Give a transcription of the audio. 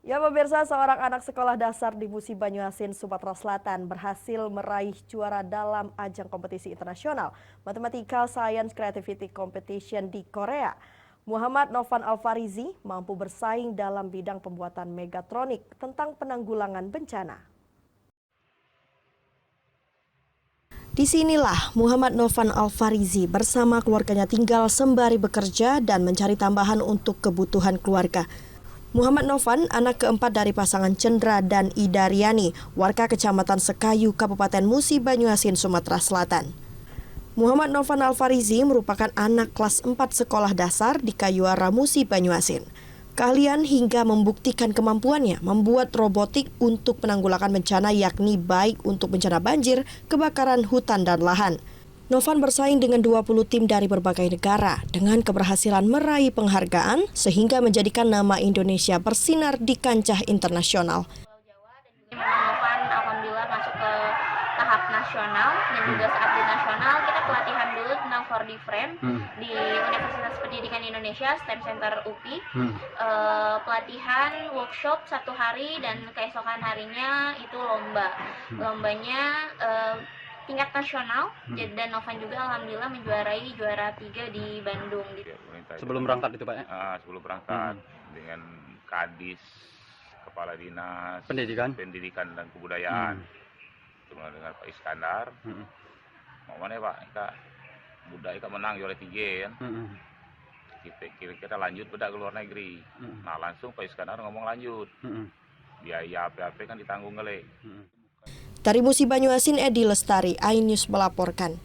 Ya pemirsa, seorang anak sekolah dasar di Musi Banyuasin, Sumatera Selatan berhasil meraih juara dalam ajang kompetisi internasional Mathematical Science Creativity Competition di Korea. Muhammad Novan Alfarizi mampu bersaing dalam bidang pembuatan megatronik tentang penanggulangan bencana. Disinilah Muhammad Novan Alfarizi bersama keluarganya tinggal sembari bekerja dan mencari tambahan untuk kebutuhan keluarga. Muhammad Novan, anak keempat dari pasangan Cendra dan Ida Riani, warga Kecamatan Sekayu, Kabupaten Musi Banyuasin, Sumatera Selatan. Muhammad Novan Alfarizi merupakan anak kelas 4 sekolah dasar di Kayuara Musi Banyuasin. Keahlian hingga membuktikan kemampuannya membuat robotik untuk penanggulangan bencana, yakni baik untuk bencana banjir, kebakaran hutan dan lahan. Novan bersaing dengan 20 tim dari berbagai negara dengan keberhasilan meraih penghargaan sehingga menjadikan nama Indonesia bersinar di kancah internasional. Novan alhamdulillah masuk ke tahap nasional dan juga saat di nasional kita pelatihan dulu tentang 4D frame di Universitas Pendidikan Indonesia STEM Center UPI. Pelatihan workshop 1 hari dan keesokan harinya itu lombanya tingkat nasional dan Novan juga alhamdulillah menjuarai juara 3 di Bandung. Sebelum berangkat itu Pak ya? Sebelum berangkat dengan Kadis, Kepala Dinas Pendidikan dan Kebudayaan, dengan Pak Iskandar. Mau mana Pak? Budaya menang juara 3 kan? Kita lanjut bedak ke luar negeri. Nah langsung Pak Iskandar ngomong lanjut. Biaya apa kan ditanggung oleh. Dari Musi Banyuasin, Edi Lestari, iNews melaporkan.